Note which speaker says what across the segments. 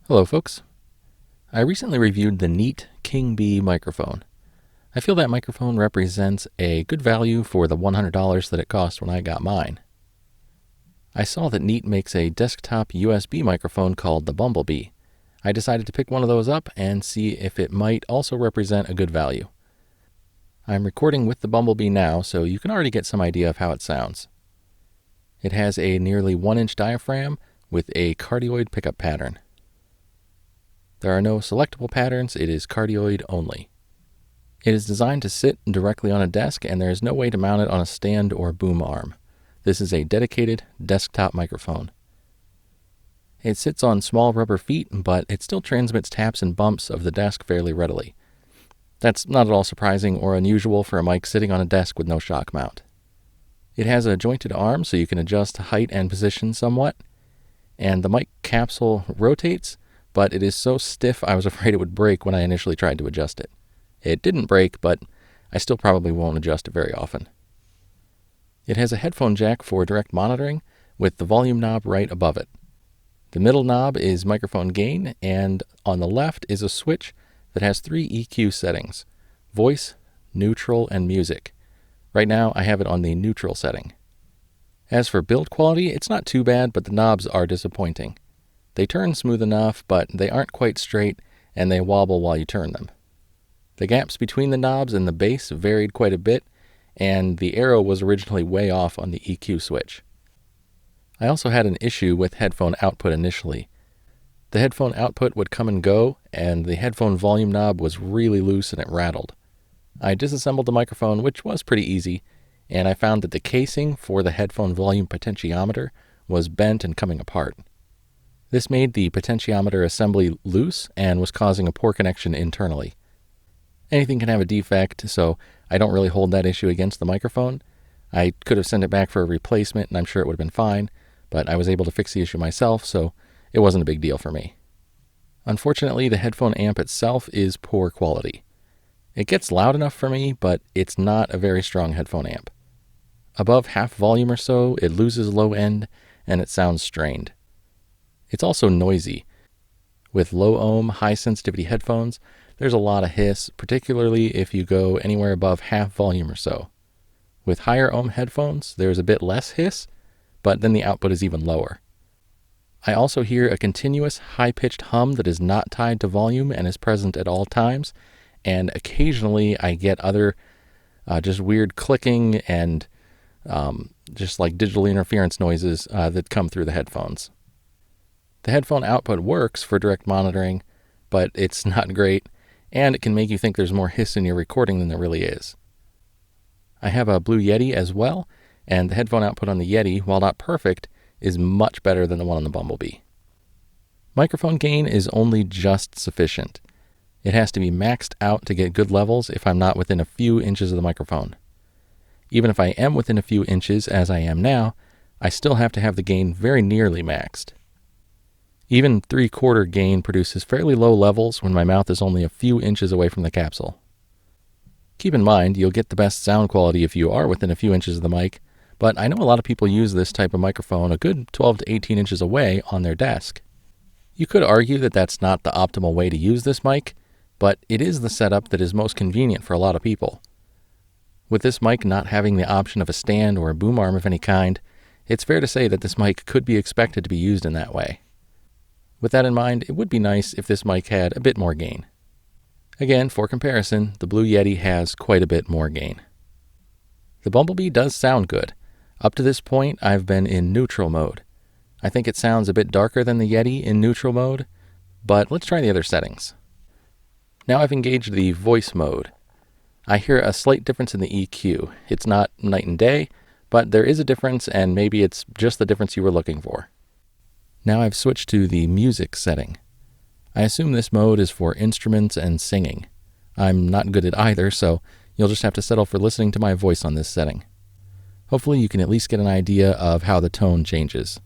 Speaker 1: Hello folks. I recently reviewed the Neat Bee Microphone. I feel that microphone represents a good value for the $100 that it cost when I got mine. I saw that Neat makes a desktop USB microphone called the Bumblebee. I decided to pick one of those up and see if it might also represent a good value. I'm recording with the Bumblebee now, so you can already get some idea of how it sounds. It has a nearly 1-inch diaphragm with a cardioid pickup pattern. There are no selectable patterns, it is cardioid only. It is designed to sit directly on a desk, and there is no way to mount it on a stand or boom arm. This is a dedicated desktop microphone. It sits on small rubber feet, but it still transmits taps and bumps of the desk fairly readily. That's not at all surprising or unusual for a mic sitting on a desk with no shock mount. It has a jointed arm so you can adjust height and position somewhat, and the mic capsule rotates, but it is so stiff I was afraid it would break when I initially tried to adjust it. It didn't break, but I still probably won't adjust it very often. It has a headphone jack for direct monitoring with the volume knob right above it. The middle knob is microphone gain, and on the left is a switch that has 3 EQ settings: voice, neutral, and music. Right now I have it on the neutral setting. As for build quality, it's not too bad, but the knobs are disappointing. They turn smooth enough, but they aren't quite straight, and they wobble while you turn them. The gaps between the knobs and the base varied quite a bit, and the arrow was originally way off on the EQ switch. I also had an issue with headphone output initially. The headphone output would come and go, and the headphone volume knob was really loose and it rattled. I disassembled the microphone, which was pretty easy, and I found that the casing for the headphone volume potentiometer was bent and coming apart. This made the potentiometer assembly loose and was causing a poor connection internally. Anything can have a defect, so I don't really hold that issue against the microphone. I could have sent it back for a replacement and I'm sure it would have been fine, but I was able to fix the issue myself, so it wasn't a big deal for me. Unfortunately, the headphone amp itself is poor quality. It gets loud enough for me, but it's not a very strong headphone amp. Above half volume or so, it loses low end and it sounds strained. It's also noisy. With low ohm, high sensitivity headphones, there's a lot of hiss, particularly if you go anywhere above half volume or so. With higher ohm headphones, there's a bit less hiss, but then the output is even lower. I also hear a continuous high-pitched hum that is not tied to volume and is present at all times, and occasionally I get other just weird clicking and just like digital interference noises that come through the headphones. The headphone output works for direct monitoring, but it's not great, and it can make you think there's more hiss in your recording than there really is. I have a Blue Yeti as well, and the headphone output on the Yeti, while not perfect, is much better than the one on the Bumblebee. Microphone gain is only just sufficient. It has to be maxed out to get good levels if I'm not within a few inches of the microphone. Even if I am within a few inches, as I am now, I still have to have the gain very nearly maxed. Even 3/4 gain produces fairly low levels when my mouth is only a few inches away from the capsule. Keep in mind, you'll get the best sound quality if you are within a few inches of the mic, but I know a lot of people use this type of microphone a good 12 to 18 inches away on their desk. You could argue that that's not the optimal way to use this mic, but it is the setup that is most convenient for a lot of people. With this mic not having the option of a stand or a boom arm of any kind, it's fair to say that this mic could be expected to be used in that way. With that in mind, it would be nice if this mic had a bit more gain. Again, for comparison, the Blue Yeti has quite a bit more gain. The Bumblebee does sound good. Up to this point, I've been in neutral mode. I think it sounds a bit darker than the Yeti in neutral mode, but let's try the other settings. Now I've engaged the voice mode. I hear a slight difference in the EQ. It's not night and day, but there is a difference, and maybe it's just the difference you were looking for. Now I've switched to the music setting. I assume this mode is for instruments and singing. I'm not good at either, so you'll just have to settle for listening to my voice on this setting. Hopefully you can at least get an idea of how the tone changes.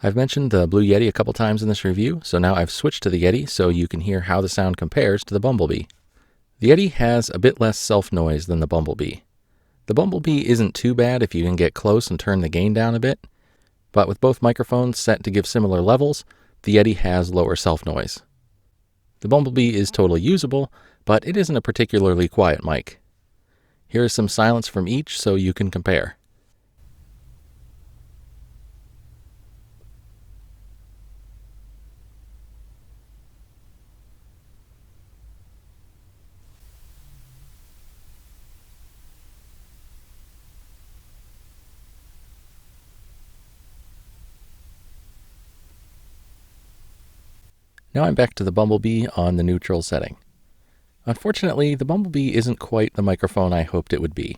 Speaker 1: I've mentioned the Blue Yeti a couple times in this review, so now I've switched to the Yeti so you can hear how the sound compares to the Bumblebee. The Yeti has a bit less self-noise than the Bumblebee. The Bumblebee isn't too bad if you can get close and turn the gain down a bit, but with both microphones set to give similar levels, the Yeti has lower self-noise. The Bumblebee is totally usable, but it isn't a particularly quiet mic. Here is some silence from each so you can compare. Now I'm back to the Bumblebee on the neutral setting. Unfortunately, the Bumblebee isn't quite the microphone I hoped it would be.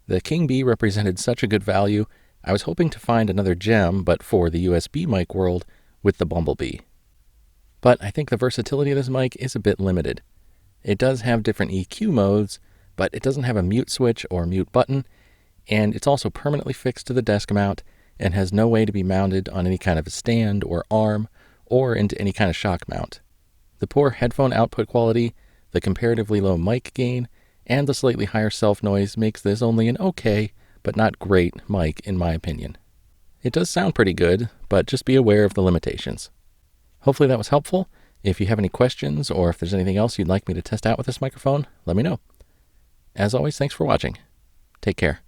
Speaker 1: The King Bee represented such a good value, I was hoping to find another gem, but for the USB mic world, with the Bumblebee. But I think the versatility of this mic is a bit limited. It does have different EQ modes, but it doesn't have a mute switch or mute button, and it's also permanently fixed to the desk mount and has no way to be mounted on any kind of a stand or arm or into any kind of shock mount. The poor headphone output quality, the comparatively low mic gain, and the slightly higher self-noise makes this only an okay, but not great mic in my opinion. It does sound pretty good, but just be aware of the limitations. Hopefully that was helpful. If you have any questions or if there's anything else you'd like me to test out with this microphone, let me know. As always, thanks for watching. Take care.